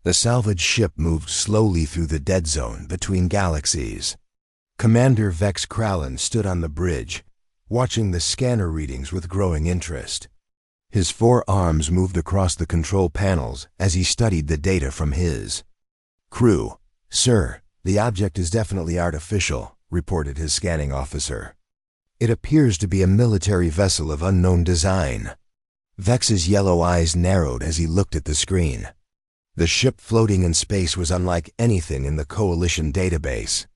The salvage ship moved slowly through the dead zone between galaxies. Commander Vex Krallen stood on the bridge, watching the scanner readings with growing interest. His 4 arms moved across the control panels as he studied the data from his crew. "Sir, the object is definitely artificial," reported his scanning officer. "It appears to be a military vessel of unknown design." Vex's yellow eyes narrowed as he looked at the screen. The ship floating in space was unlike anything in the Coalition database.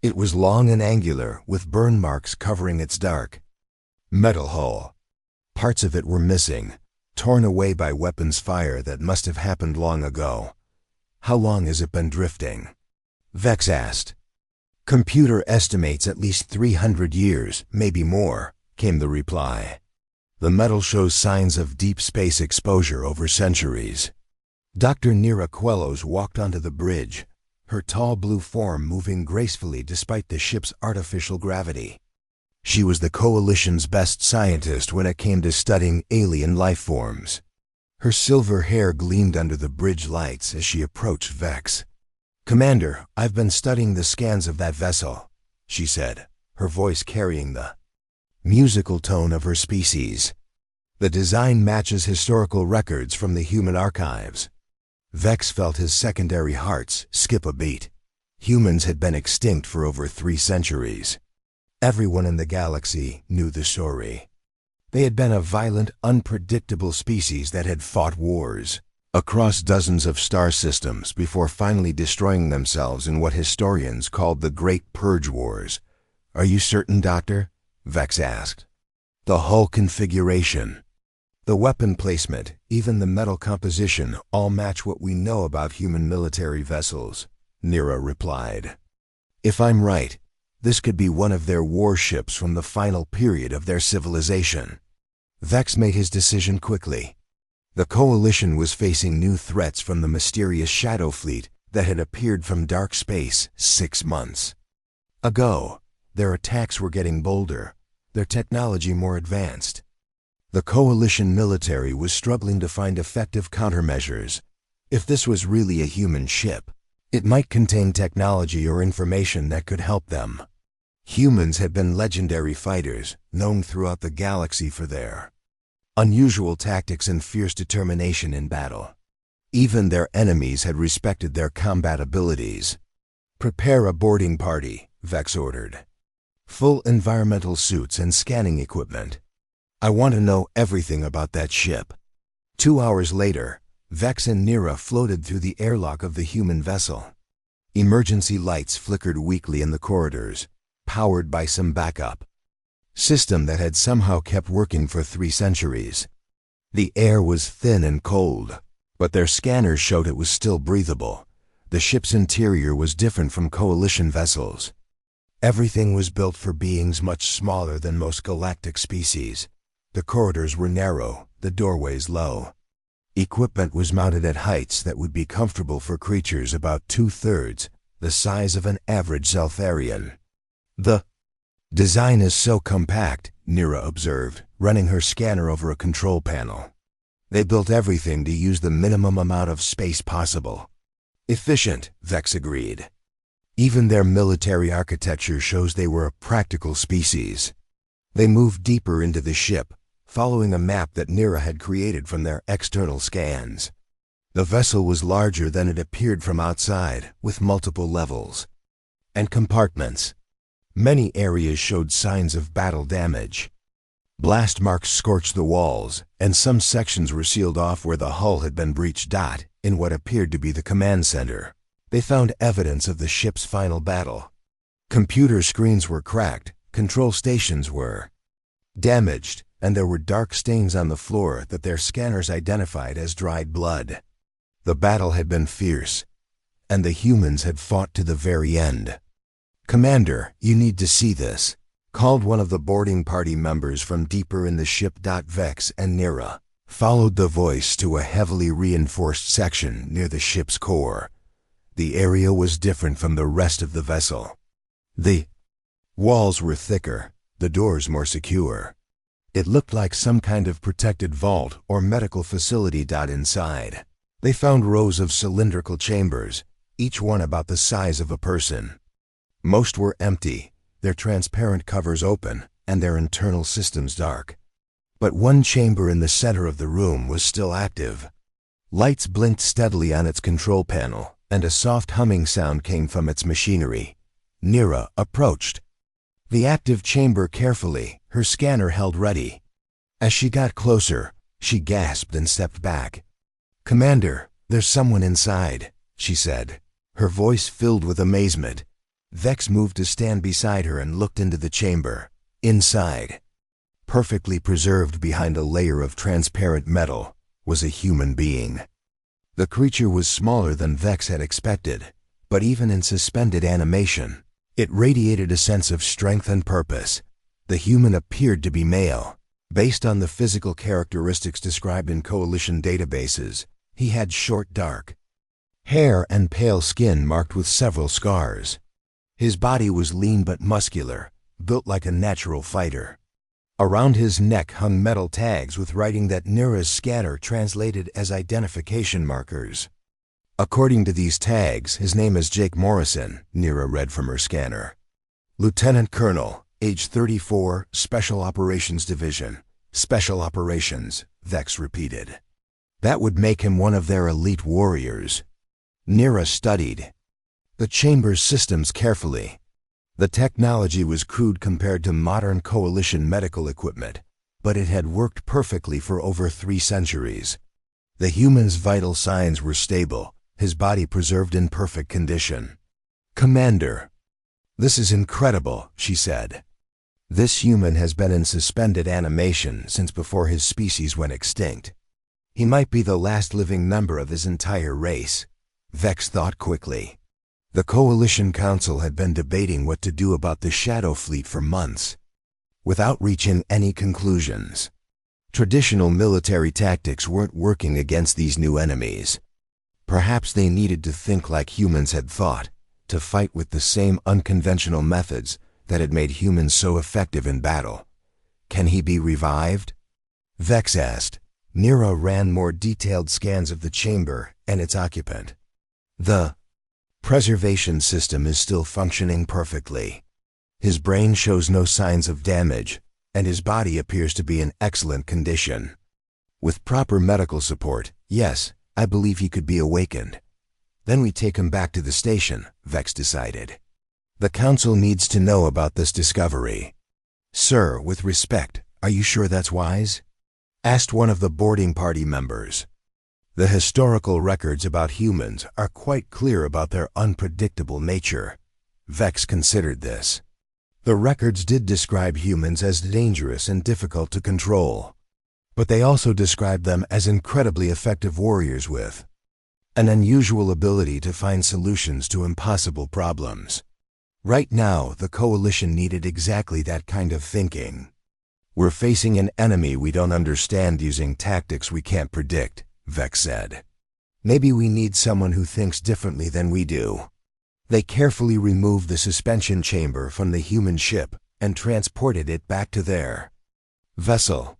It was long and angular, with burn marks covering its dark metal hull. Parts of it were missing, torn away by weapons fire that must have happened long ago. "How long has it been drifting?" Vex asked. "Computer estimates at least 300 years, maybe more," came the reply. "The metal shows signs of deep space exposure over centuries." Dr. Nira Quellos walked onto the bridge, her tall blue form moving gracefully despite the ship's artificial gravity. She was the Coalition's best scientist when it came to studying alien life forms. Her silver hair gleamed under the bridge lights as she approached Vex. "Commander, I've been studying the scans of that vessel," she said, her voice carrying the musical tone of her species. "The design matches historical records from the human archives." Vex felt his secondary hearts skip a beat. Humans had been extinct for over 3 centuries. Everyone in the galaxy knew the story. They had been a violent, unpredictable species that had fought wars across dozens of star systems before finally destroying themselves in what historians called the Great Purge Wars. "Are you certain, Doctor?" Vex asked. "The hull configuration, the weapon placement, even the metal composition all match what we know about human military vessels," Nira replied. "If I'm right, this could be one of their warships from the final period of their civilization." Vex made his decision quickly. The Coalition was facing new threats from the mysterious Shadow Fleet that had appeared from dark space 6 months ago. Their attacks were getting bolder, their technology more advanced. The Coalition military was struggling to find effective countermeasures. If this was really a human ship, it might contain technology or information that could help them. Humans had been legendary fighters, known throughout the galaxy for their unusual tactics and fierce determination in battle. Even their enemies had respected their combat abilities. "Prepare a boarding party," Vex ordered. "Full environmental suits and scanning equipment. I want to know everything about that ship." 2 hours later, Vex and Nira floated through the airlock of the human vessel. Emergency lights flickered weakly in the corridors, powered by some backup system that had somehow kept working for 3 centuries. The air was thin and cold, but their scanners showed it was still breathable. The ship's interior was different from Coalition vessels. Everything was built for beings much smaller than most galactic species. The corridors were narrow, the doorways low. Equipment was mounted at heights that would be comfortable for creatures about 2/3 the size of an average Zeltharian. "The design is so compact," Nira observed, running her scanner over a control panel. "They built everything to use the minimum amount of space possible." "Efficient," Vex agreed. Even their military architecture shows they were a practical species. They moved deeper into the ship, following a map that Nira had created from their external scans. The vessel was larger than it appeared from outside, with multiple levels and compartments. Many areas showed signs of battle damage. Blast marks scorched the walls, and some sections were sealed off where the hull had been breached. In what appeared to be the command center, they found evidence of the ship's final battle. Computer screens were cracked, control stations were damaged, and there were dark stains on the floor that their scanners identified as dried blood. The battle had been fierce, and the humans had fought to the very end. "Commander, you need to see this," called one of the boarding party members from deeper in the ship. Vex and Nira followed the voice to a heavily reinforced section near the ship's core. The area was different from the rest of the vessel. The walls were thicker, the doors more secure. It looked like some kind of protected vault or medical facility. Inside, They found rows of cylindrical chambers, each one about the size of a person. Most were empty, their transparent covers open, and their internal systems dark. But one chamber in the center of the room was still active. Lights blinked steadily on its control panel, and a soft humming sound came from its machinery. Nira approached the active chamber carefully, her scanner held ready. As she got closer, she gasped and stepped back. "Commander, there's someone inside," she said, her voice filled with amazement. Vex moved to stand beside her and looked into the chamber. Inside, perfectly preserved behind a layer of transparent metal, was a human being. The creature was smaller than Vex had expected, but even in suspended animation, it radiated a sense of strength and purpose. The human appeared to be male. Based on the physical characteristics described in Coalition databases, he had short dark hair and pale skin marked with several scars. His body was lean but muscular, built like a natural fighter. Around his neck hung metal tags with writing that Nira's scanner translated as identification markers. According to these tags, his name is Jake Morrison, Nira read from her scanner. Lieutenant Colonel, age 34, Special Operations Division. Special Operations, Vex repeated. That would make him one of their elite warriors. Nira studied the chamber's systems carefully. The technology was crude compared to modern Coalition medical equipment, but it had worked perfectly for over 3 centuries. The human's vital signs were stable, his body preserved in perfect condition. "Commander, this is incredible," she said. "This human has been in suspended animation since before his species went extinct. He might be the last living member of his entire race." Vex thought quickly. The Coalition Council had been debating what to do about the Shadow Fleet for months, without reaching any conclusions. Traditional military tactics weren't working against these new enemies. Perhaps they needed to think like humans had thought, to fight with the same unconventional methods that had made humans so effective in battle. "Can he be revived?" Vex asked. Nira ran more detailed scans of the chamber and its occupant. "The preservation system is still functioning perfectly. His brain shows no signs of damage, and his body appears to be in excellent condition. With proper medical support, yes, I believe he could be awakened. Then we take him back to the station," Vex decided. "The Council needs to know about this discovery." "Sir, with respect, are you sure that's wise?" asked one of the boarding party members. "The historical records about humans are quite clear about their unpredictable nature." Vex considered this. The records did describe humans as dangerous and difficult to control, but they also described them as incredibly effective warriors with an unusual ability to find solutions to impossible problems. Right now, the Coalition needed exactly that kind of thinking. "We're facing an enemy we don't understand using tactics we can't predict," Vex said. "Maybe we need someone who thinks differently than we do." They carefully removed the suspension chamber from the human ship and transported it back to their vessel.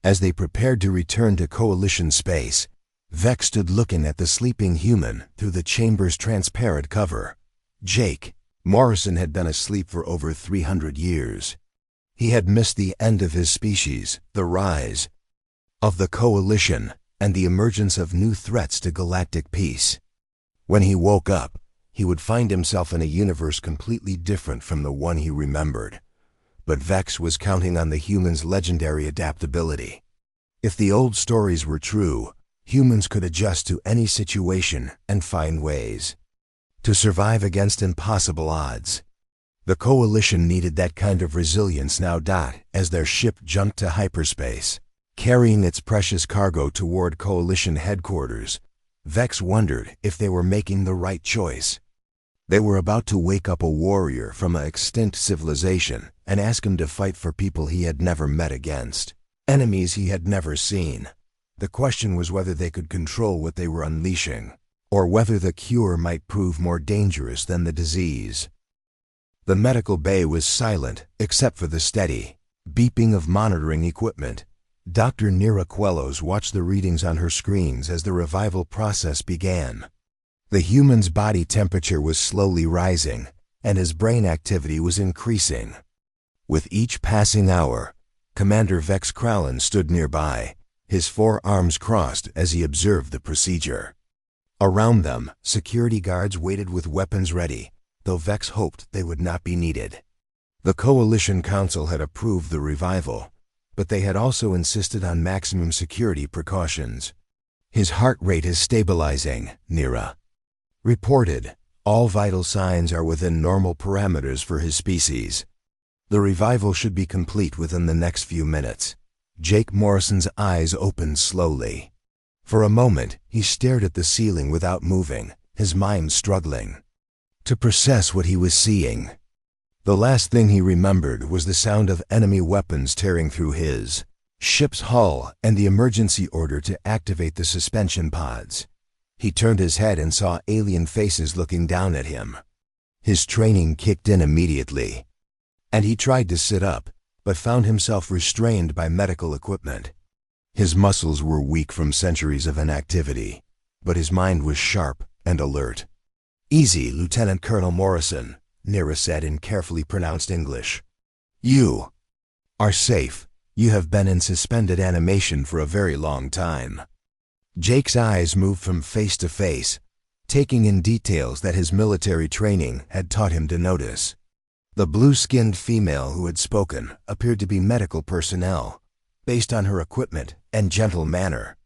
As they prepared to return to Coalition space, Vex stood looking at the sleeping human through the chamber's transparent cover. Jake Morrison had been asleep for over 300 years. He had missed the end of his species, the rise of the Coalition, and the emergence of new threats to galactic peace. When he woke up, he would find himself in a universe completely different from the one he remembered. But Vex was counting on the human's legendary adaptability. If the old stories were true, humans could adjust to any situation and find ways to survive against impossible odds. The Coalition needed that kind of resilience now. As their ship jumped to hyperspace, carrying its precious cargo toward Coalition headquarters, Vex wondered if they were making the right choice. They were about to wake up a warrior from an extinct civilization and ask him to fight for people he had never met against, enemies he had never seen. The question was whether they could control what they were unleashing, or whether the cure might prove more dangerous than the disease. The medical bay was silent except for the steady beeping of monitoring equipment. Dr. Nira Quellos watched the readings on her screens as the revival process began. The human's body temperature was slowly rising, and his brain activity was increasing. With each passing hour, Commander Vex Kralin stood nearby, his forearms crossed as he observed the procedure. Around them, security guards waited with weapons ready, though Vex hoped they would not be needed. The Coalition Council had approved the revival, but they had also insisted on maximum security precautions. His heart rate is stabilizing, Nira reported. All vital signs are within normal parameters for his species. The revival should be complete within the next few minutes. Jake Morrison's eyes opened slowly. For a moment, he stared at the ceiling without moving, his mind struggling to process what he was seeing. The last thing he remembered was the sound of enemy weapons tearing through his ship's hull and the emergency order to activate the suspension pods. He turned his head and saw alien faces looking down at him. His training kicked in immediately, and he tried to sit up, but found himself restrained by medical equipment. His muscles were weak from centuries of inactivity, but his mind was sharp and alert. "Easy, Lieutenant Colonel Morrison," Nira said in carefully pronounced English. "You are safe. You have been in suspended animation for a very long time." Jake's eyes moved from face to face, taking in details that his military training had taught him to notice. The blue-skinned female who had spoken appeared to be medical personnel, based on her equipment and gentle manner.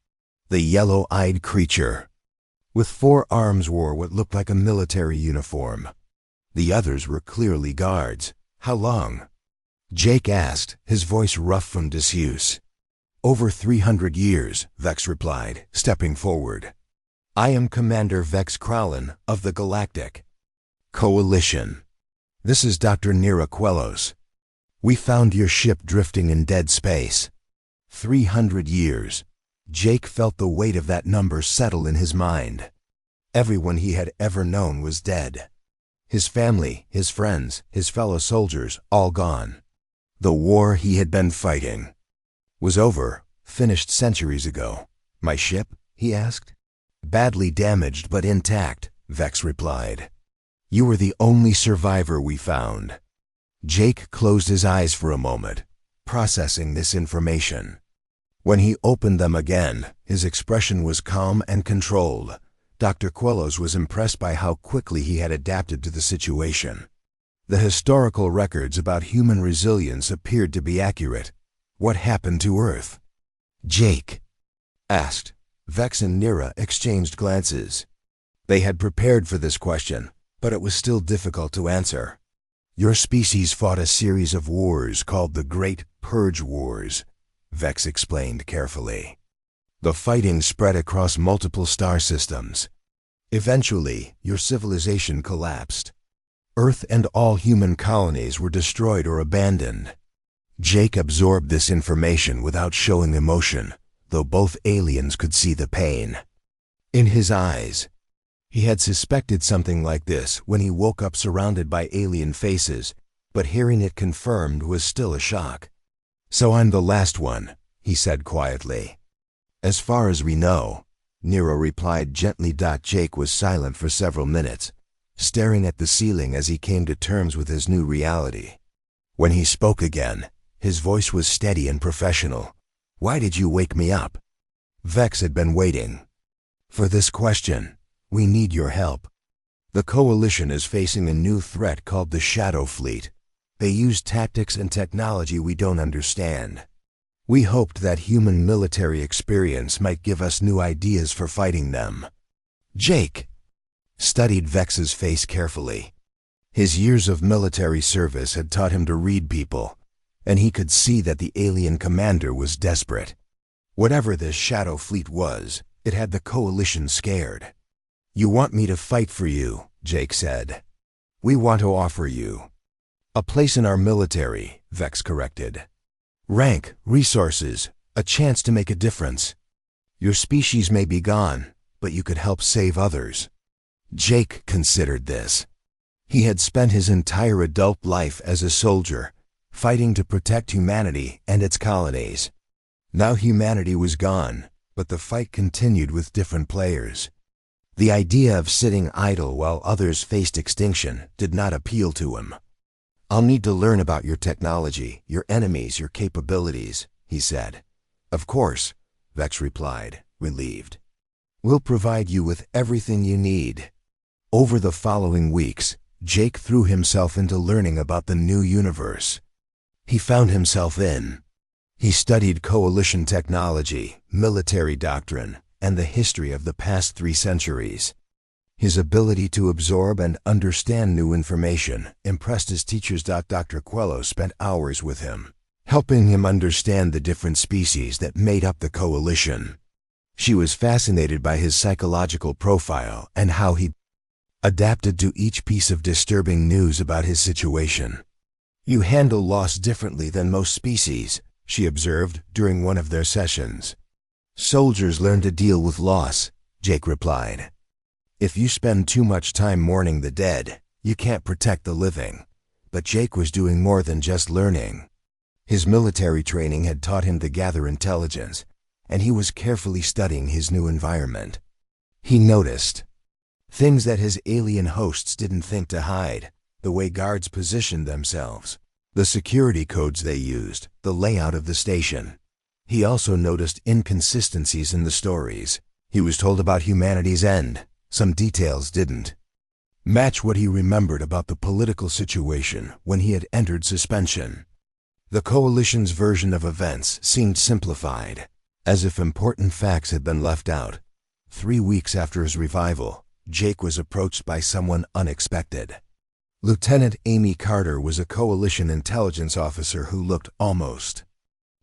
The yellow-eyed creature with 4 arms wore what looked like a military uniform. The others were clearly guards. "How long?" Jake asked, his voice rough from disuse. "Over 300 years, Vex replied, stepping forward. "I am Commander Vex Kralin of the Galactic Coalition. This is Dr. Nira Quellos. We found your ship drifting in dead space. 300 years. Jake felt the weight of that number settle in his mind. Everyone he had ever known was dead. His family, his friends, his fellow soldiers, all gone. The war he had been fighting was over, finished centuries ago. My ship? He asked. Badly damaged but intact, Vex replied. You were the only survivor we found. Jake closed his eyes for a moment, processing this information. When he opened them again, his expression was calm and controlled. Dr. Quellos was impressed by how quickly he had adapted to the situation. The historical records about human resilience appeared to be accurate. What happened to Earth? Jake asked. Vex and Nira exchanged glances. They had prepared for this question, but it was still difficult to answer. Your species fought a series of wars called the Great Purge Wars, Vex explained carefully. The fighting spread across multiple star systems. Eventually, your civilization collapsed. Earth and all human colonies were destroyed or abandoned. Jake absorbed this information without showing emotion, though both aliens could see the pain in his eyes. He had suspected something like this when he woke up surrounded by alien faces, but hearing it confirmed was still a shock. So I'm the last one, he said quietly. As far as we know, Nero replied gently. Jake was silent for several minutes, staring at the ceiling as he came to terms with his new reality. When he spoke again, his voice was steady and professional. Why did you wake me up? Vex had been waiting for this question. We need your help. The Coalition is facing a new threat called the Shadow Fleet. They use tactics and technology we don't understand. We hoped that human military experience might give us new ideas for fighting them. Jake studied Vex's face carefully. His years of military service had taught him to read people, and he could see that the alien commander was desperate. Whatever this Shadow Fleet was, it had the Coalition scared. You want me to fight for you, Jake said. We want to offer you a place in our military, Vex corrected. Rank, resources, a chance to make a difference. Your species may be gone, but you could help save others. Jake considered this. He had spent his entire adult life as a soldier, fighting to protect humanity and its colonies. Now humanity was gone, but the fight continued with different players. The idea of sitting idle while others faced extinction did not appeal to him. "I'll need to learn about your technology, your enemies, your capabilities," he said. "Of course," Vex replied, relieved. "We'll provide you with everything you need." Over the following weeks, Jake threw himself into learning about the new universe. He found himself in. He studied coalition technology, military doctrine, and the history of the past 3 centuries. His ability to absorb and understand new information impressed his teachers. Dr. Quello spent hours with him, helping him understand the different species that made up the coalition. She was fascinated by his psychological profile and how he adapted to each piece of disturbing news about his situation. "You handle loss differently than most species," she observed during one of their sessions. "Soldiers learn to deal with loss," Jake replied. "If you spend too much time mourning the dead, you can't protect the living." But Jake was doing more than just learning. His military training had taught him to gather intelligence, and he was carefully studying his new environment. He noticed things that his alien hosts didn't think to hide: the way guards positioned themselves, the security codes they used, the layout of the station. He also noticed inconsistencies in the stories. He was told about humanity's end. Some details didn't match what he remembered about the political situation when he had entered suspension. The coalition's version of events seemed simplified, as if important facts had been left out. 3 weeks after his revival, Jake was approached by someone unexpected. Lieutenant Amy Carter was a coalition intelligence officer who looked almost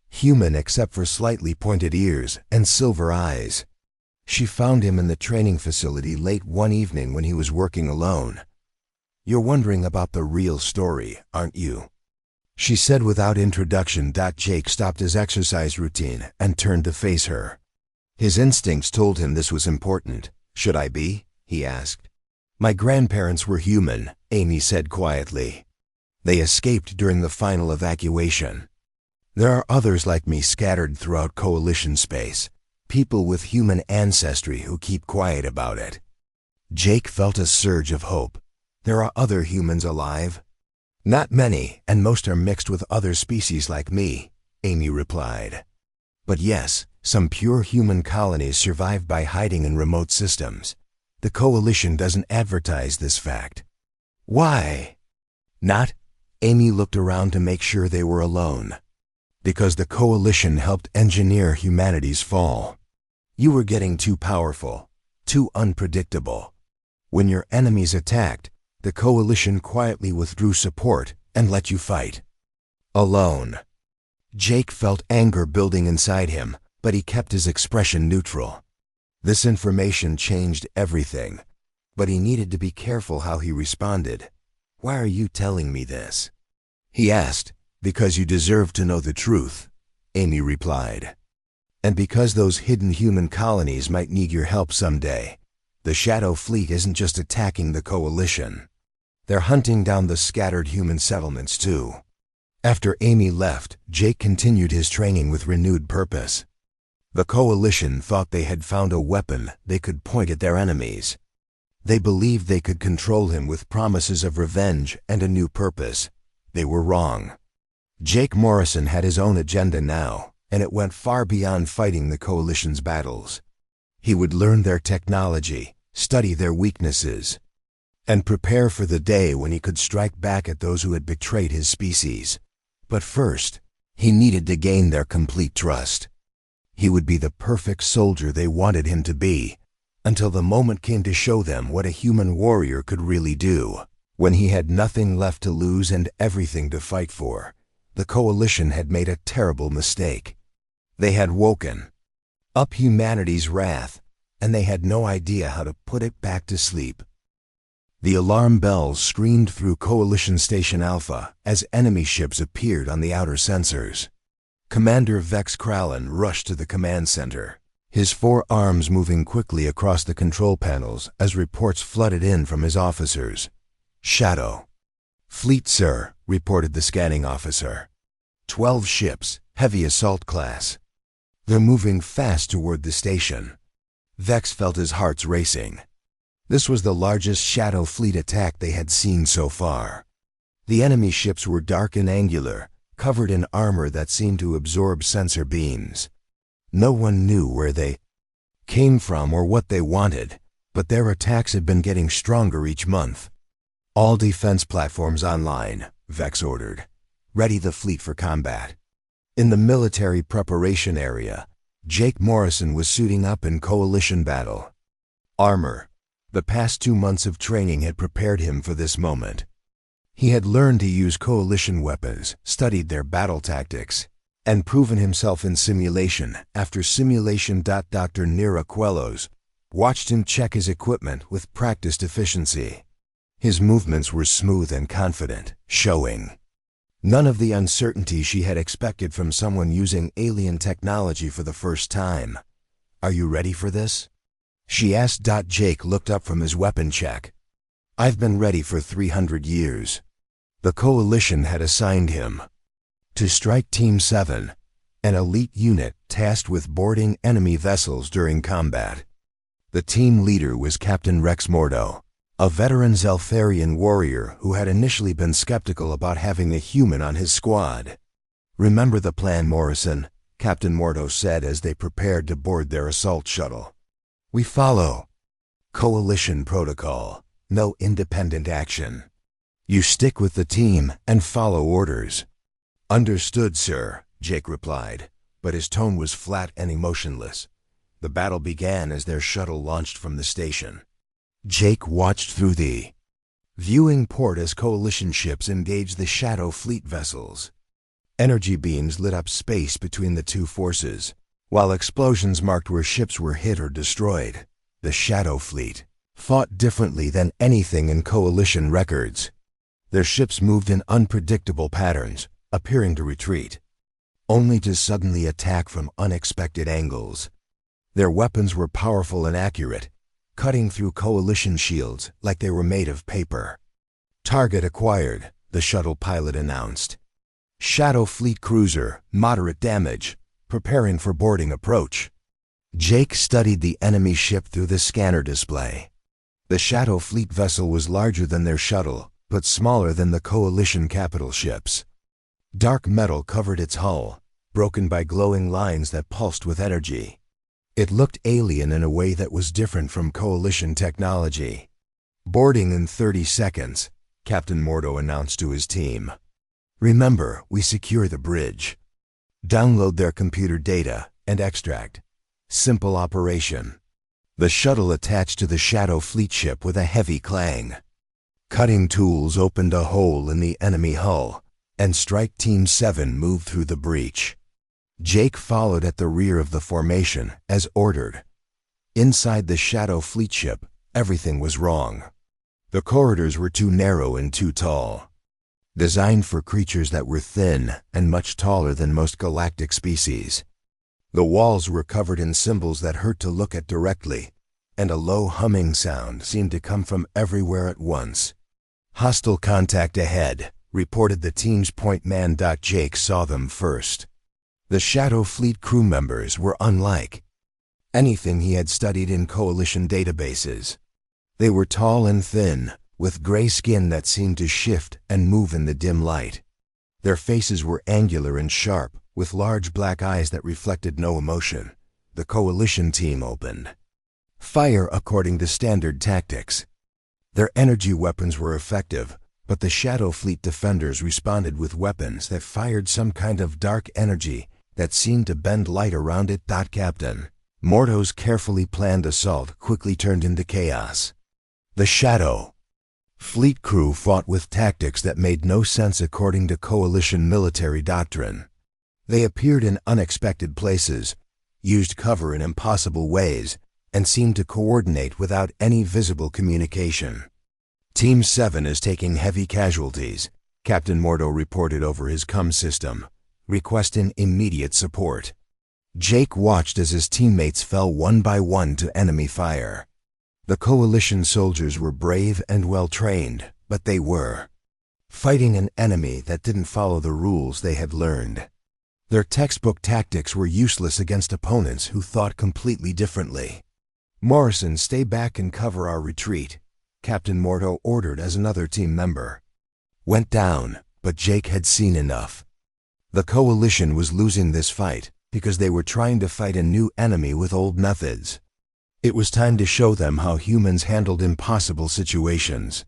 human except for slightly pointed ears and silver eyes. She found him in the training facility late one evening when he was working alone. "You're wondering about the real story, aren't you?" she said without introduction. Jake stopped his exercise routine and turned to face her. His instincts told him this was important. "Should I be?" he asked. "My grandparents were human," Amy said quietly. "They escaped during the final evacuation. There are others like me scattered throughout coalition space, people with human ancestry who keep quiet about it." Jake felt a surge of hope. "There are other humans alive?" "Not many, and most are mixed with other species like me," Amy replied. "But yes, some pure human colonies survive by hiding in remote systems. The coalition doesn't advertise this fact." "Why?" "Not?" Amy looked around to make sure they were alone. "Because the coalition helped engineer humanity's fall. You were getting too powerful, too unpredictable. When your enemies attacked, the coalition quietly withdrew support and let you fight alone." Jake felt anger building inside him, but he kept his expression neutral. This information changed everything, but he needed to be careful how he responded. "Why are you telling me this?" he asked. "Because you deserve to know the truth," Amy replied. "And because those hidden human colonies might need your help someday. The Shadow Fleet isn't just attacking the coalition. They're hunting down the scattered human settlements too." After Amy left, Jake continued his training with renewed purpose. The coalition thought they had found a weapon they could point at their enemies. They believed they could control him with promises of revenge and a new purpose. They were wrong. Jake Morrison had his own agenda now, and it went far beyond fighting the coalition's battles. He would learn their technology, study their weaknesses, and prepare for the day when he could strike back at those who had betrayed his species. But first, he needed to gain their complete trust. He would be the perfect soldier they wanted him to be, until the moment came to show them what a human warrior could really do. When he had nothing left to lose and everything to fight for, the coalition had made a terrible mistake. They had woken up humanity's wrath, and they had no idea how to put it back to sleep. The alarm bells screamed through Coalition Station Alpha as enemy ships appeared on the outer sensors. Commander Vex Kralin rushed to the command center, his 4 arms moving quickly across the control panels as reports flooded in from his officers. "Shadow Fleet, sir," reported the scanning officer. 12 ships, heavy assault class. They're moving fast toward the station. Vex felt his heart racing. This was the largest Shadow Fleet attack they had seen so far. The enemy ships were dark and angular, covered in armor that seemed to absorb sensor beams. No one knew where they came from or what they wanted, but their attacks had been getting stronger each month. All defense platforms online, Vex ordered. Ready the fleet for combat. In the military preparation area, Jake Morrison was suiting up in coalition battle. Armor. The past 2 months of training had prepared him for this moment. He had learned to use coalition weapons, studied their battle tactics, and proven himself in simulation after simulation. Dr. Nira Quellos watched him check his equipment with practiced efficiency. His movements were smooth and confident, showing none of the uncertainty she had expected from someone using alien technology for the first time. "Are you ready for this?" she asked. Jake looked up from his weapon check. "I've been ready for 300 years. The Coalition had assigned him to strike Team 7, an elite unit tasked with boarding enemy vessels during combat. The team leader was Captain Rex Mordo, a veteran Zelfarian warrior who had initially been skeptical about having a human on his squad. "Remember the plan, Morrison," Captain Mordo said as they prepared to board their assault shuttle. "We follow Coalition protocol, no independent action. You stick with the team and follow orders." "Understood, sir," Jake replied, but his tone was flat and emotionless. The battle began as their shuttle launched from the station. Jake watched through the viewing port as Coalition ships engaged the Shadow Fleet vessels. Energy beams lit up space between the two forces, while explosions marked where ships were hit or destroyed. The Shadow Fleet fought differently than anything in Coalition records. Their ships moved in unpredictable patterns, appearing to retreat, only to suddenly attack from unexpected angles. Their weapons were powerful and accurate, cutting through Coalition shields like they were made of paper. "Target acquired," the shuttle pilot announced. "Shadow Fleet cruiser, moderate damage, preparing for boarding approach." Jake studied the enemy ship through the scanner display. The Shadow Fleet vessel was larger than their shuttle, but smaller than the Coalition capital ships. Dark metal covered its hull, broken by glowing lines that pulsed with energy. It looked alien in a way that was different from Coalition technology. "Boarding in 30 seconds, Captain Mordo announced to his team. "Remember, we secure the bridge. Download their computer data and extract. Simple operation." The shuttle attached to the Shadow Fleet ship with a heavy clang. Cutting tools opened a hole in the enemy hull, and Strike Team 7 moved through the breach. Jake followed at the rear of the formation, as ordered. Inside the Shadow Fleet ship, everything was wrong. The corridors were too narrow and too tall, designed for creatures that were thin and much taller than most galactic species. The walls were covered in symbols that hurt to look at directly, and a low humming sound seemed to come from everywhere at once. "Hostile contact ahead," reported the team's point man. Jake saw them first. The Shadow Fleet crew members were unlike anything he had studied in Coalition databases. They were tall and thin, with gray skin that seemed to shift and move in the dim light. Their faces were angular and sharp, with large black eyes that reflected no emotion. The Coalition team opened fire according to standard tactics. Their energy weapons were effective, but the Shadow Fleet defenders responded with weapons that fired some kind of dark energy that seemed to bend light around it. Captain Mordo's carefully planned assault quickly turned into chaos. The Shadow Fleet crew fought with tactics that made no sense according to Coalition military doctrine. They appeared in unexpected places, used cover in impossible ways, and seemed to coordinate without any visible communication. "Team 7 is taking heavy casualties," Captain Mordo reported over his comm system, requesting immediate support. Jake watched as his teammates fell one by one to enemy fire. The Coalition soldiers were brave and well-trained, but they were fighting an enemy that didn't follow the rules they had learned. Their textbook tactics were useless against opponents who thought completely differently. "Morrison, stay back and cover our retreat," Captain Mordo ordered as another team member. Went down, but Jake had seen enough. The coalition was losing this fight because they were trying to fight a new enemy with old methods. It was time to show them how humans handled impossible situations.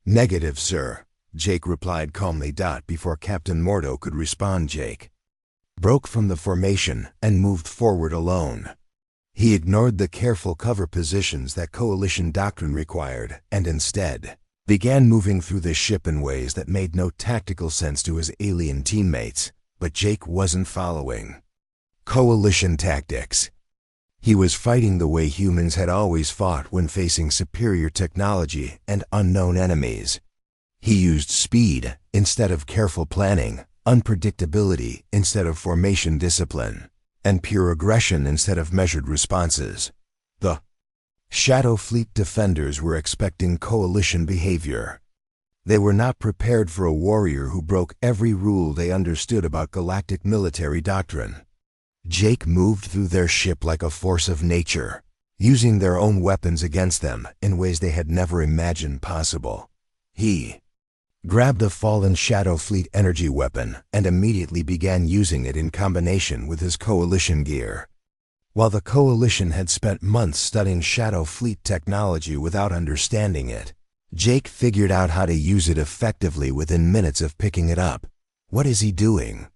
"Negative, sir," Jake replied calmly. Before Captain Mordo could respond, Jake broke from the formation and moved forward alone. He ignored the careful cover positions that coalition doctrine required and instead began moving through the ship in ways that made no tactical sense to his alien teammates, but Jake wasn't following coalition tactics. He was fighting the way humans had always fought when facing superior technology and unknown enemies. He used speed instead of careful planning, unpredictability instead of formation discipline, and pure aggression instead of measured responses. The Shadow Fleet defenders were expecting coalition behavior. They were not prepared for a warrior who broke every rule they understood about galactic military doctrine. Jake moved through their ship like a force of nature, using their own weapons against them in ways they had never imagined possible. He grabbed a fallen Shadow Fleet energy weapon and immediately began using it in combination with his coalition gear. While the coalition had spent months studying Shadow Fleet technology without understanding it, Jake figured out how to use it effectively within minutes of picking it up. "What is he doing?"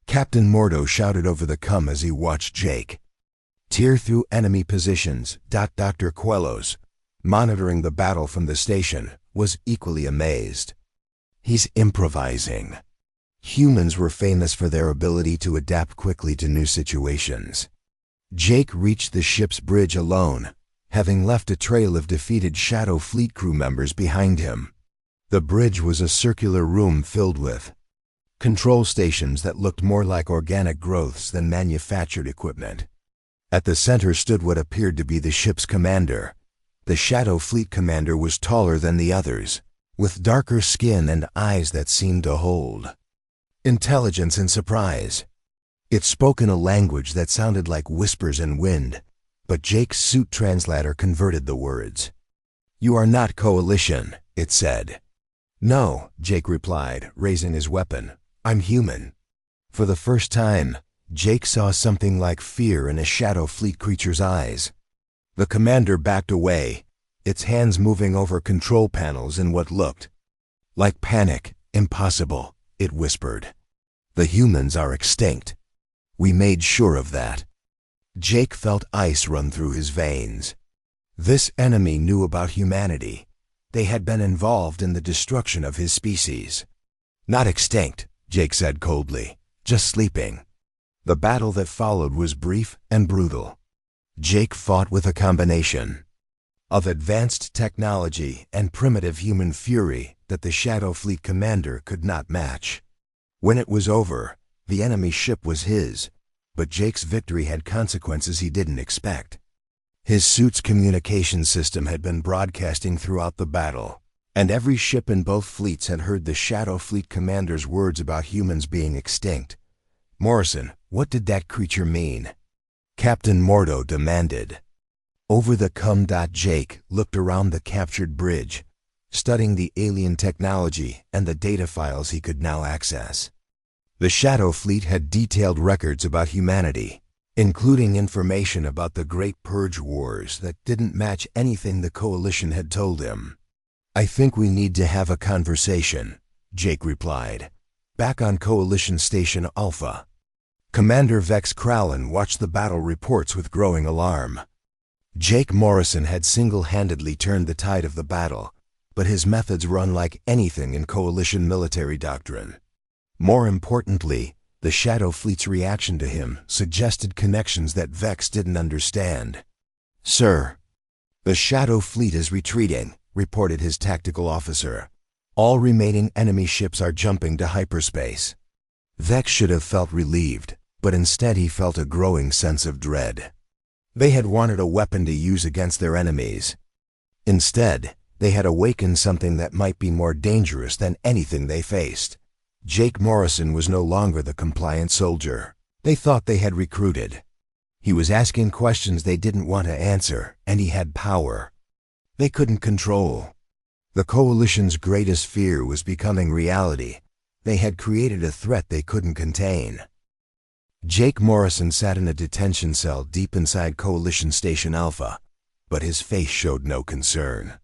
Captain Mordo shouted over the comm as he watched Jake tear through enemy positions. Dr. Quellos, monitoring the battle from the station, was equally amazed. "He's improvising." Humans were famous for their ability to adapt quickly to new situations. Jake reached the ship's bridge alone, having left a trail of defeated Shadow Fleet crew members behind him. The bridge was a circular room filled with control stations that looked more like organic growths than manufactured equipment. At the center stood what appeared to be the ship's commander. The Shadow Fleet commander was taller than the others, with darker skin and eyes that seemed to hold intelligence and surprise. It spoke in a language that sounded like whispers and wind, but Jake's suit translator converted the words. "You are not coalition," it said. "No," Jake replied, raising his weapon. "I'm human." For the first time, Jake saw something like fear in a Shadow Fleet creature's eyes. The commander backed away, its hands moving over control panels in what looked like panic. "Impossible," it whispered. "The humans are extinct. We made sure of that." Jake felt ice run through his veins. This enemy knew about humanity. They had been involved in the destruction of his species. "Not extinct," Jake said coldly, "just sleeping." The battle that followed was brief and brutal. Jake fought with a combination of advanced technology and primitive human fury that the Shadow Fleet commander could not match. When it was over, the enemy ship was his, but Jake's victory had consequences he didn't expect. His suit's communication system had been broadcasting throughout the battle, and every ship in both fleets had heard the Shadow Fleet commander's words about humans being extinct. "Morrison, what did that creature mean?" Captain Mordo demanded. Over the comm. Jake looked around the captured bridge, studying the alien technology and the data files he could now access. The Shadow Fleet had detailed records about humanity, including information about the Great Purge Wars that didn't match anything the Coalition had told him. "I think we need to have a conversation," Jake replied, back on Coalition Station Alpha. Commander Vex Kralin watched the battle reports with growing alarm. Jake Morrison had single-handedly turned the tide of the battle, but his methods were unlike anything in Coalition military doctrine. More importantly, the Shadow Fleet's reaction to him suggested connections that Vex didn't understand. "Sir, the Shadow Fleet is retreating," reported his tactical officer. "All remaining enemy ships are jumping to hyperspace." Vex should have felt relieved, but instead he felt a growing sense of dread. They had wanted a weapon to use against their enemies. Instead, they had awakened something that might be more dangerous than anything they faced. Jake Morrison was no longer the compliant soldier they thought they had recruited. He was asking questions they didn't want to answer, and he had power they couldn't control. The Coalition's greatest fear was becoming reality. They had created a threat they couldn't contain. Jake Morrison sat in a detention cell deep inside Coalition Station Alpha, but his face showed no concern.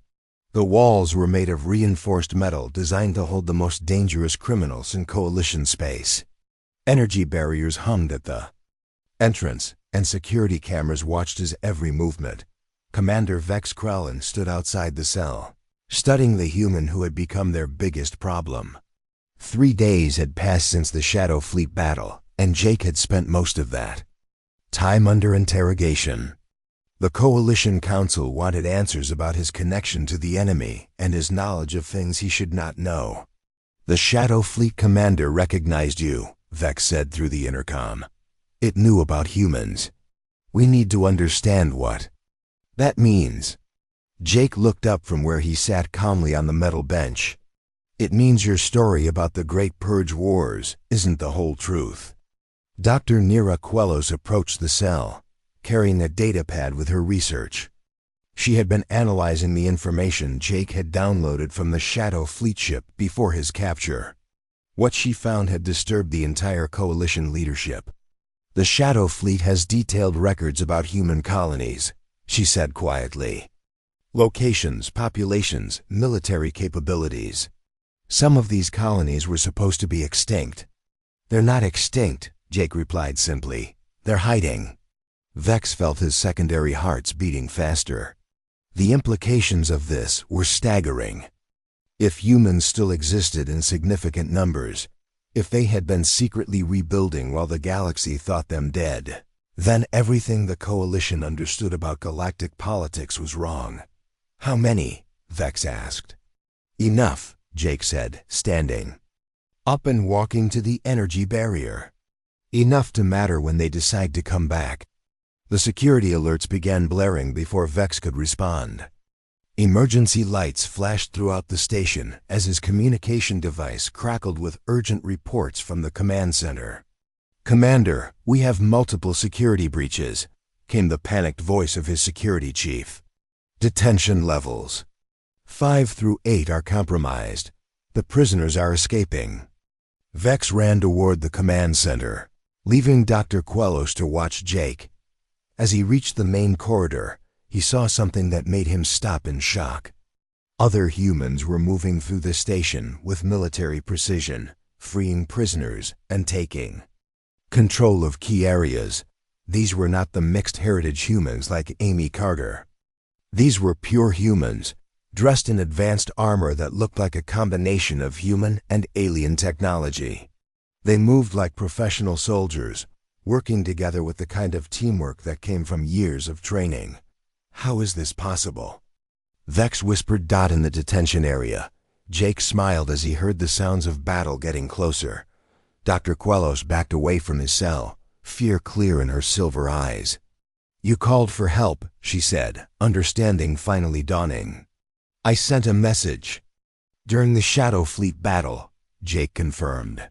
The walls were made of reinforced metal designed to hold the most dangerous criminals in Coalition space. Energy barriers hummed at the entrance, and security cameras watched his every movement. Commander Vex Kralin stood outside the cell, studying the human who had become their biggest problem. 3 days had passed since the Shadow Fleet battle, and Jake had spent most of that time under interrogation. The Coalition Council wanted answers about his connection to the enemy and his knowledge of things he should not know. "The Shadow Fleet commander recognized you," Vex said through the intercom. "It knew about humans. We need to understand what that means." Jake looked up from where he sat calmly on the metal bench. "It means your story about the Great Purge Wars isn't the whole truth." Dr. Nira Quellos approached the cell, carrying a datapad with her research. She had been analyzing the information Jake had downloaded from the Shadow Fleet ship before his capture. What she found had disturbed the entire Coalition leadership. "The Shadow Fleet has detailed records about human colonies," she said quietly. "Locations, populations, military capabilities. Some of these colonies were supposed to be extinct." "They're not extinct," Jake replied simply. "They're hiding." Vex felt his secondary hearts beating faster. The implications of this were staggering. If humans still existed in significant numbers, if they had been secretly rebuilding while the galaxy thought them dead, then everything the Coalition understood about galactic politics was wrong. "How many?" Vex asked. "Enough," Jake said, standing up and walking to the energy barrier. "Enough to matter when they decide to come back." The security alerts began blaring before Vex could respond. Emergency lights flashed throughout the station as his communication device crackled with urgent reports from the command center. "Commander, we have multiple security breaches," came the panicked voice of his security chief. "Detention levels 5 through 8 are compromised. The prisoners are escaping." Vex ran toward the command center, leaving Dr. Quellos to watch Jake. As he reached the main corridor, he saw something that made him stop in shock. Other humans were moving through the station with military precision, freeing prisoners and taking control of key areas. These were not the mixed heritage humans like Amy Carter. These were pure humans, dressed in advanced armor that looked like a combination of human and alien technology. They moved like professional soldiers, working together with the kind of teamwork that came from years of training. "How is this possible?" Vex whispered Dot in the detention area. Jake smiled as he heard the sounds of battle getting closer. Dr. Quellos backed away from his cell, fear clear in her silver eyes. "You called for help," she said, understanding finally dawning. "I sent a message." "During the Shadow Fleet battle," Jake confirmed.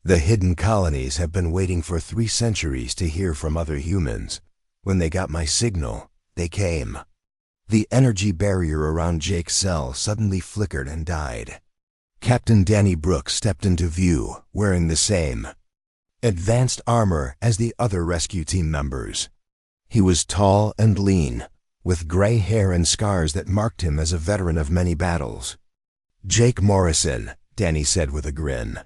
"The hidden colonies have been waiting for 3 centuries to hear from other humans. When they got my signal, they came." The energy barrier around Jake's cell suddenly flickered and died. Captain Danny Brooks stepped into view, wearing the same advanced armor as the other rescue team members. He was tall and lean, with gray hair and scars that marked him as a veteran of many battles. "Jake Morrison," Danny said with a grin.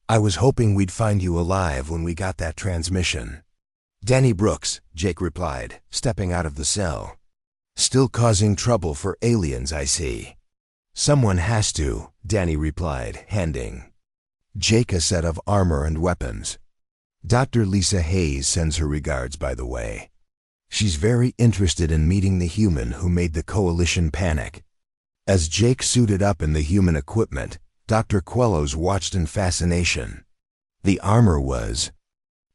"I was hoping we'd find you alive when we got that transmission." "Danny Brooks," Jake replied, stepping out of the cell. "Still causing trouble for aliens, I see." "Someone has to," Danny replied, handing Jake a set of armor and weapons. "Dr. Lisa Hayes sends her regards, by the way. She's very interested in meeting the human who made the Coalition panic." As Jake suited up in the human equipment, Dr. Quellos watched in fascination. The armor was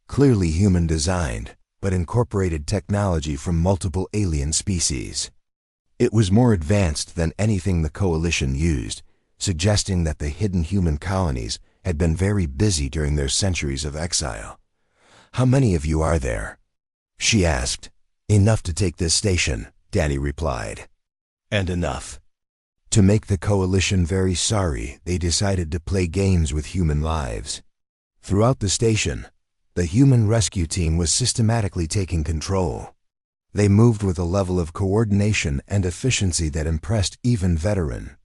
clearly human designed, but incorporated technology from multiple alien species. It was more advanced than anything the Coalition used, suggesting that the hidden human colonies had been very busy during their centuries of exile. "How many of you are there?" she asked. "Enough to take this station," Danny replied. "And enough to make the Coalition very sorry they decided to play games with human lives." Throughout the station, the human rescue team was systematically taking control. They moved with a level of coordination and efficiency that impressed even veteran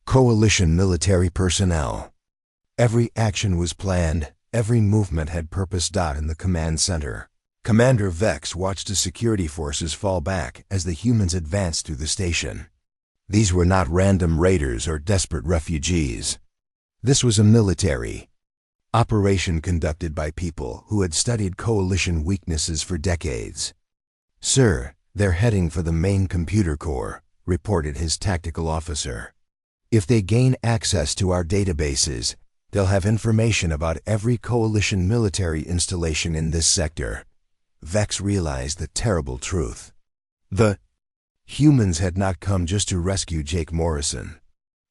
Coalition military personnel. Every action was planned, every movement had purpose. In the command center, Commander Vex watched the security forces fall back as the humans advanced through the station. These were not random raiders or desperate refugees. This was a military operation conducted by people who had studied Coalition weaknesses for decades. "Sir, they're heading for the main computer core," reported his tactical officer. "If they gain access to our databases, they'll have information about every Coalition military installation in this sector." Vex realized the terrible truth. The humans had not come just to rescue Jake Morrison.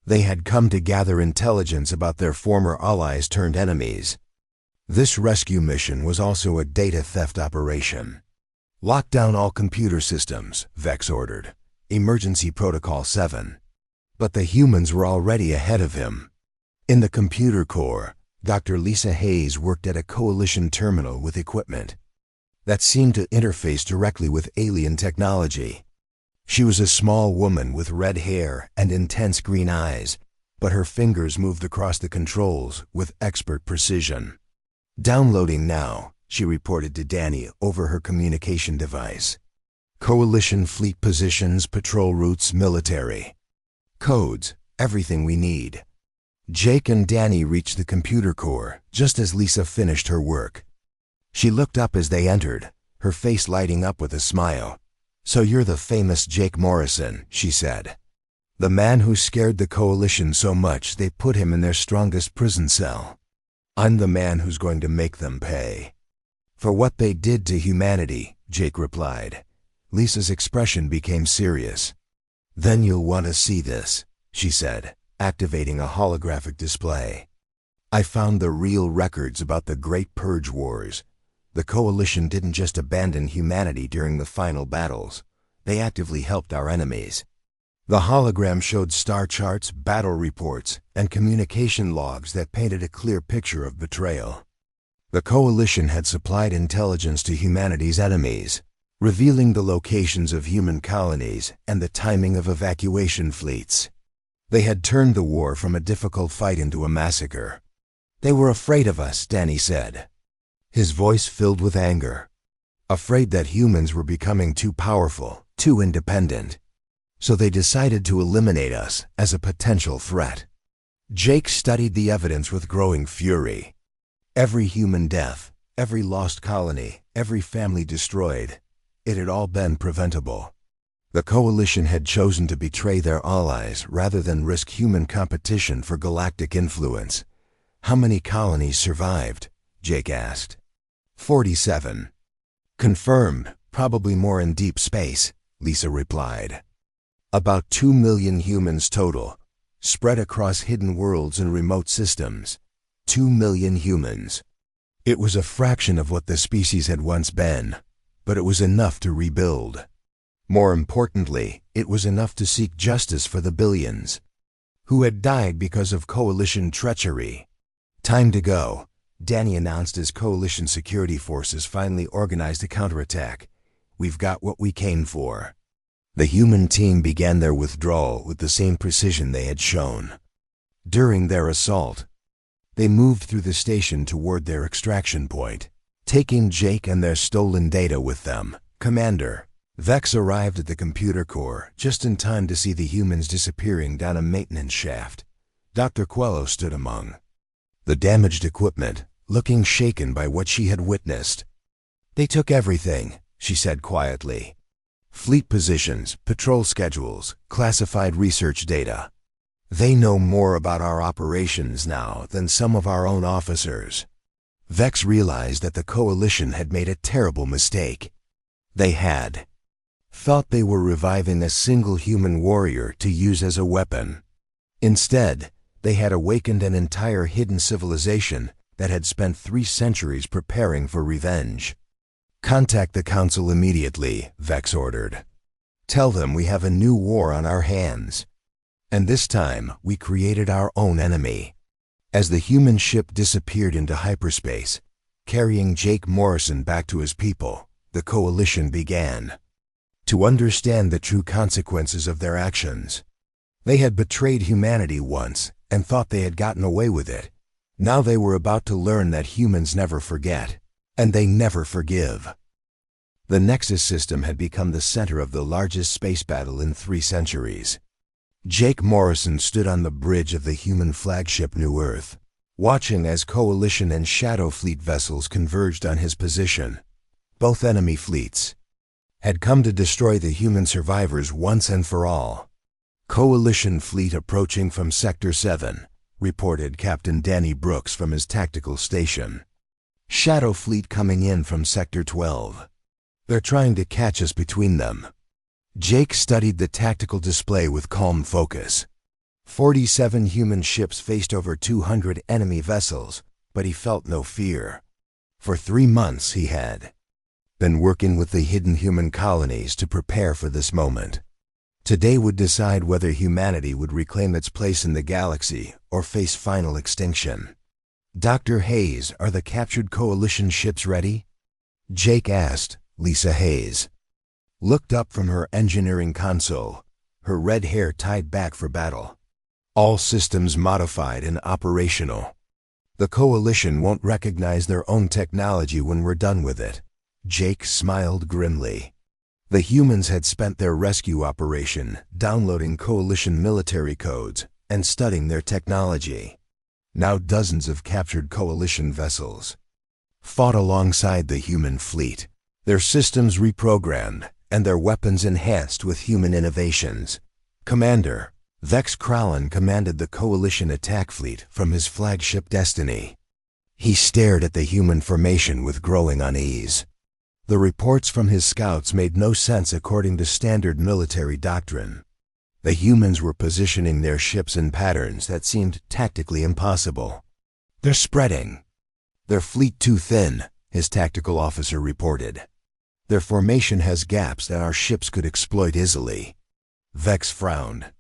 They had come to gather intelligence about their former allies turned enemies. This rescue mission was also a data theft operation. "Lock down all computer systems," Vex ordered. "Emergency Protocol 7. But the humans were already ahead of him. In the computer core, Dr. Lisa Hayes worked at a Coalition terminal with equipment that seemed to interface directly with alien technology. She was a small woman with red hair and intense green eyes, but her fingers moved across the controls with expert precision. "Downloading now," she reported to Danny over her communication device. "Coalition fleet positions, patrol routes, military codes, everything we need." Jake and Danny reached the computer core just as Lisa finished her work. She looked up as they entered, her face lighting up with a smile. "So you're the famous Jake Morrison," she said. "The man who scared the Coalition so much they put him in their strongest prison cell. I'm the man who's going to make them pay for what they did to humanity," Jake replied. Lisa's expression became serious. "Then you'll want to see this," she said, activating a holographic display. "I found the real records about the Great Purge Wars. The Coalition didn't just abandon humanity during the final battles. They actively helped our enemies." The hologram showed star charts, battle reports, and communication logs that painted a clear picture of betrayal. The Coalition had supplied intelligence to humanity's enemies, revealing the locations of human colonies and the timing of evacuation fleets. They had turned the war from a difficult fight into a massacre. "They were afraid of us," Danny said, his voice filled with anger. "Afraid that humans were becoming too powerful, too independent. So they decided to eliminate us as a potential threat." Jake studied the evidence with growing fury. Every human death, every lost colony, every family destroyed, it had all been preventable. The Coalition had chosen to betray their allies rather than risk human competition for galactic influence. "How many colonies survived?" Jake asked. 47. "Confirmed, probably more in deep space," Lisa replied. "About 2 million humans total, spread across hidden worlds and remote systems. 2 million humans. It was a fraction of what the species had once been, but it was enough to rebuild. More importantly, it was enough to seek justice for the billions who had died because of Coalition treachery." "Time to go," Danny announced as Coalition security forces finally organized a counterattack. "We've got what we came for." The human team began their withdrawal with the same precision they had shown during their assault. They moved through the station toward their extraction point, taking Jake and their stolen data with them. Commander Vex arrived at the computer core just in time to see the humans disappearing down a maintenance shaft. Dr. Quello stood among the damaged equipment, looking shaken by what she had witnessed. "They took everything," she said quietly. "Fleet positions, patrol schedules, classified research data. They know more about our operations now than some of our own officers." Vex realized that the Coalition had made a terrible mistake. They had thought they were reviving a single human warrior to use as a weapon. Instead, They had awakened an entire hidden civilization that had spent 3 centuries preparing for revenge. "Contact the Council immediately," Vex ordered. "Tell them we have a new war on our hands. And this time, we created our own enemy." As the human ship disappeared into hyperspace, carrying Jake Morrison back to his people, the Coalition began to understand the true consequences of their actions. They had betrayed humanity once and thought they had gotten away with it. Now they were about to learn that humans never forget, and they never forgive. The Nexus system had become the center of the largest space battle in 3 centuries. Jake Morrison stood on the bridge of the human flagship New Earth, watching as Coalition and Shadow Fleet vessels converged on his position. Both enemy fleets had come to destroy the human survivors once and for all. "Coalition fleet approaching from Sector 7, reported Captain Danny Brooks from his tactical station. "Shadow fleet coming in from Sector 12. They're trying to catch us between them." Jake studied the tactical display with calm focus. 47 human ships faced over 200 enemy vessels, but he felt no fear. For 3 months he had been working with the hidden human colonies to prepare for this moment. Today would decide whether humanity would reclaim its place in the galaxy or face final extinction. "Dr. Hayes, are the captured Coalition ships ready?" Jake asked. Lisa Hayes looked up from her engineering console, her red hair tied back for battle. "All systems modified and operational. The Coalition won't recognize their own technology when we're done with it." Jake smiled grimly. The humans had spent their rescue operation downloading Coalition military codes and studying their technology. Now dozens of captured Coalition vessels fought alongside the human fleet, their systems reprogrammed and their weapons enhanced with human innovations. Commander Vex Kralin commanded the Coalition attack fleet from his flagship Destiny. He stared at the human formation with growing unease. The reports from his scouts made no sense according to standard military doctrine. The humans were positioning their ships in patterns that seemed tactically impossible. "They're spreading. Their fleet too thin," his tactical officer reported. "Their formation has gaps that our ships could exploit easily." Vex frowned.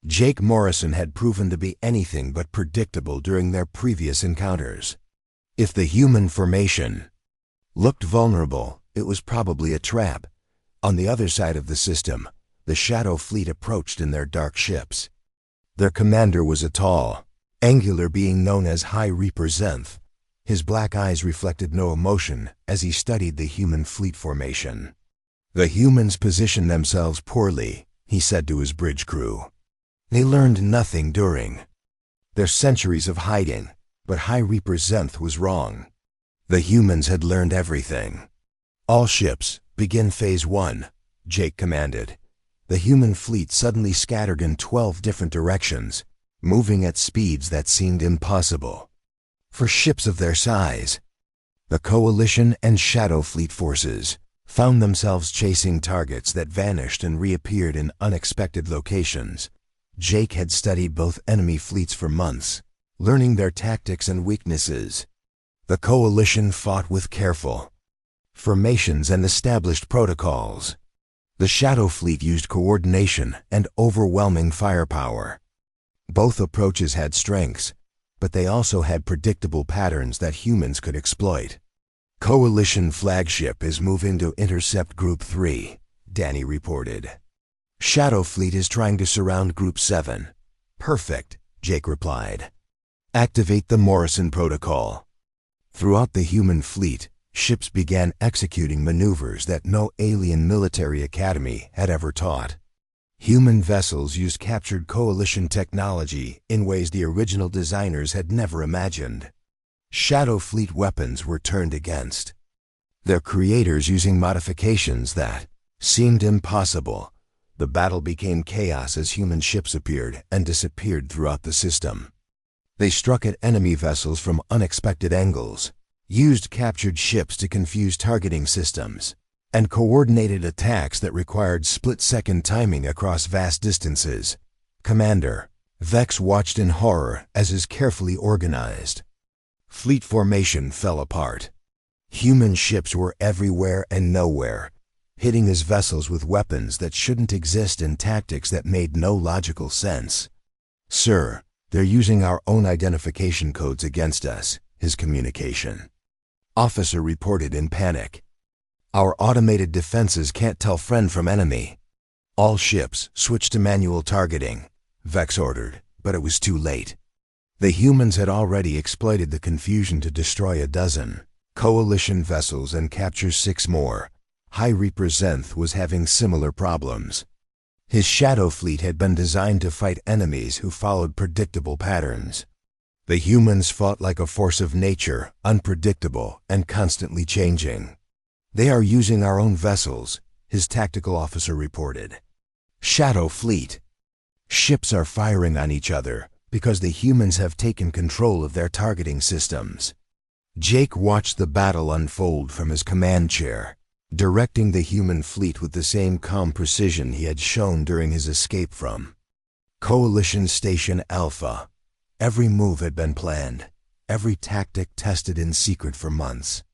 Jake Morrison had proven to be anything but predictable during their previous encounters. If the human formation looked vulnerable, it was probably a trap. On the other side of the system, the Shadow Fleet approached in their dark ships. Their commander was a tall, angular being known as High Reaper Zenth. His black eyes reflected no emotion as he studied the human fleet formation. "The humans positioned themselves poorly," he said to his bridge crew. "They learned nothing during their centuries of hiding, but High Reaper Zenth was wrong. The humans had learned everything." "All ships, begin Phase 1, Jake commanded. The human fleet suddenly scattered in 12 different directions, moving at speeds that seemed impossible for ships of their size. The Coalition and Shadow Fleet forces found themselves chasing targets that vanished and reappeared in unexpected locations. Jake had studied both enemy fleets for months, learning their tactics and weaknesses. The Coalition fought with careful formations and established protocols. The Shadow Fleet used coordination and overwhelming firepower. Both approaches had strengths, but they also had predictable patterns that humans could exploit. "Coalition flagship is moving to intercept Group 3, Danny reported. "Shadow Fleet is trying to surround Group 7. "Perfect," Jake replied. "Activate the Morrison protocol." Throughout the human fleet, ships began executing maneuvers that no alien military academy had ever taught. Human vessels used captured Coalition technology in ways the original designers had never imagined. Shadow Fleet weapons were turned against their creators using modifications that seemed impossible. The battle became chaos as human ships appeared and disappeared throughout the system. They struck at enemy vessels from unexpected angles, used captured ships to confuse targeting systems, and coordinated attacks that required split-second timing across vast distances. "Commander, Vex watched in horror as his carefully organized fleet formation fell apart. Human ships were everywhere and nowhere, hitting his vessels with weapons that shouldn't exist and tactics that made no logical sense. "Sir, they're using our own identification codes against us," his communication officer reported in panic. "Our automated defenses can't tell friend from enemy." "All ships switch to manual targeting," Vex ordered, but it was too late. The humans had already exploited the confusion to destroy a dozen Coalition vessels and capture 6 more. High Reaper Zenth was having similar problems. His shadow fleet had been designed to fight enemies who followed predictable patterns. The humans fought like a force of nature, unpredictable and constantly changing. "They are using our own vessels," his tactical officer reported. "Shadow fleet. Ships are firing on each other because the humans have taken control of their targeting systems." Jake watched the battle unfold from his command chair, directing the human fleet with the same calm precision he had shown during his escape from Coalition Station Alpha. Every move had been planned, every tactic tested in secret for months.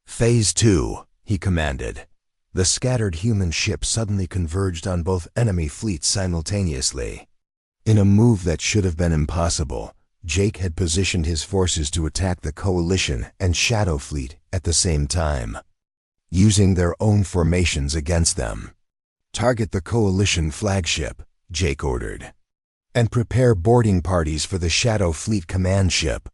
"Phase 2, he commanded. The scattered human ships suddenly converged on both enemy fleets simultaneously. In a move that should have been impossible, Jake had positioned his forces to attack the Coalition and Shadow Fleet at the same time, using their own formations against them. "Target the Coalition flagship," Jake ordered, "and prepare boarding parties for the Shadow Fleet command ship."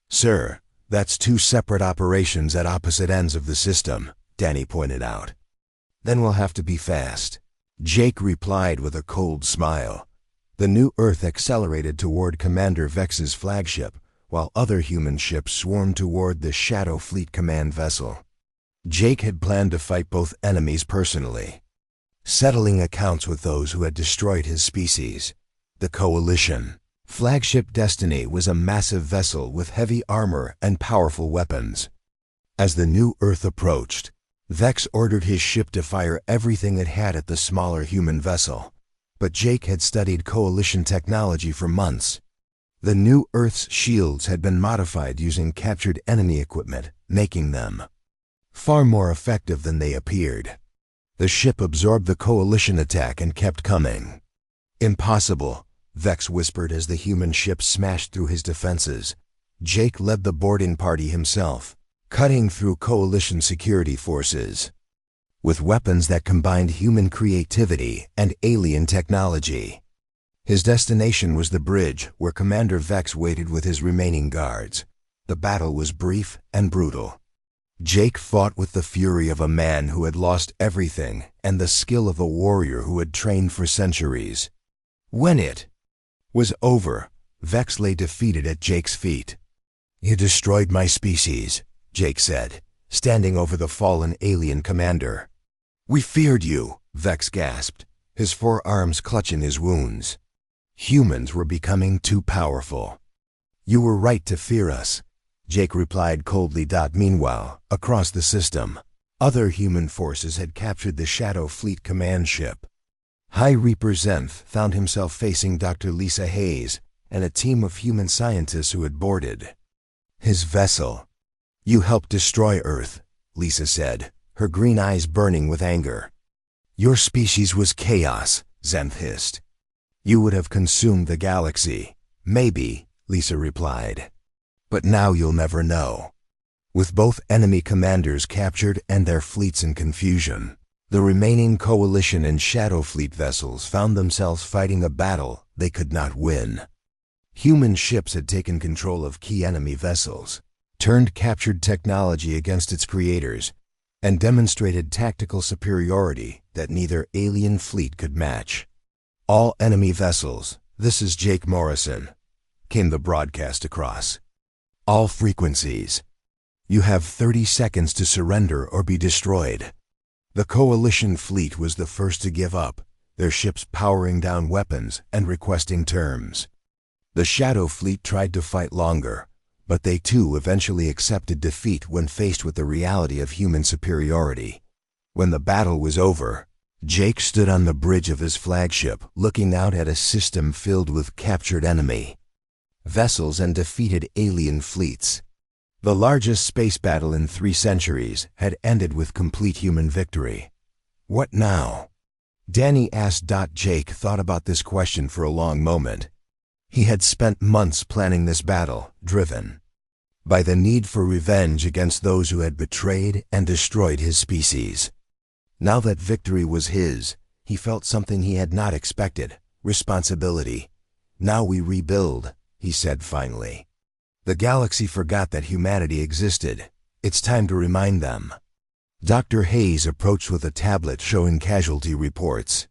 "Sir, that's 2 separate operations at opposite ends of the system," Danny pointed out. "Then we'll have to be fast," Jake replied with a cold smile. The new Earth accelerated toward Commander Vex's flagship, while other human ships swarmed toward the Shadow Fleet command vessel. Jake had planned to fight both enemies personally, settling accounts with those who had destroyed his species. The Coalition flagship Destiny was a massive vessel with heavy armor and powerful weapons. As the new Earth approached, Vex ordered his ship to fire everything it had at the smaller human vessel. But Jake had studied Coalition technology for months. The new Earth's shields had been modified using captured enemy equipment, making them far more effective than they appeared. The ship absorbed the Coalition attack and kept coming. "Impossible," Vex whispered as the human ship smashed through his defenses. Jake led the boarding party himself, cutting through Coalition security forces with weapons that combined human creativity and alien technology. His destination was the bridge where Commander Vex waited with his remaining guards. The battle was brief and brutal. Jake fought with the fury of a man who had lost everything and the skill of a warrior who had trained for centuries. When it was over, Vex lay defeated at Jake's feet. "You destroyed my species," Jake said, standing over the fallen alien commander. "We feared you," Vex gasped, his forearms clutching his wounds. "Humans were becoming too powerful." "You were right to fear us," Jake replied coldly. Meanwhile, across the system, other human forces had captured the Shadow Fleet command ship. High Reaper Zenth found himself facing Dr. Lisa Hayes and a team of human scientists who had boarded his vessel. "You helped destroy Earth," Lisa said, her green eyes burning with anger. "Your species was chaos," Zenth hissed. "You would have consumed the galaxy." "Maybe," Lisa replied. "But now you'll never know." With both enemy commanders captured and their fleets in confusion, the remaining Coalition and Shadow Fleet vessels found themselves fighting a battle they could not win. Human ships had taken control of key enemy vessels, turned captured technology against its creators, and demonstrated tactical superiority that neither alien fleet could match. "All enemy vessels, this is Jake Morrison," came the broadcast across. "All frequencies. You have 30 seconds to surrender or be destroyed." The Coalition fleet was the first to give up, their ships powering down weapons and requesting terms. The Shadow Fleet tried to fight longer, but they too eventually accepted defeat when faced with the reality of human superiority. When the battle was over, Jake stood on the bridge of his flagship, looking out at a system filled with captured enemy vessels and defeated alien fleets. The largest space battle in 3 centuries had ended with complete human victory. What now? Danny asked. Jake thought about this question for a long moment. He had spent months planning this battle, driven by the need for revenge against those who had betrayed and destroyed his species. Now that victory was his, he felt something he had not expected: responsibility. "Now we rebuild," he said finally. "The galaxy forgot that humanity existed. It's time to remind them." Dr. Hayes approached with a tablet showing casualty reports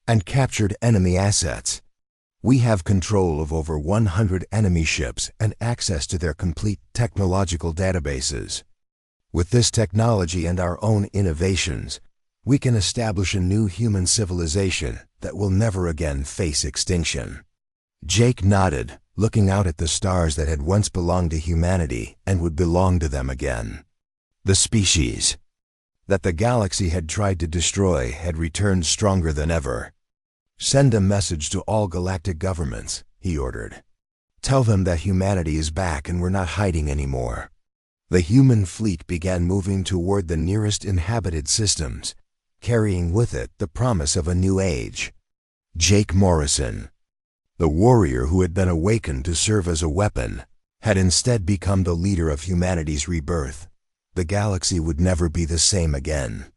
and captured enemy assets. "We have control of over 100 enemy ships and access to their complete technological databases. With this technology and our own innovations, we can establish a new human civilization that will never again face extinction." Jake nodded, looking out at the stars that had once belonged to humanity and would belong to them again. The species that the galaxy had tried to destroy had returned stronger than ever. "Send a message to all galactic governments," he ordered. "Tell them that humanity is back and we're not hiding anymore." The human fleet began moving toward the nearest inhabited systems, carrying with it the promise of a new age. Jake Morrison, the warrior who had been awakened to serve as a weapon, had instead become the leader of humanity's rebirth. The galaxy would never be the same again.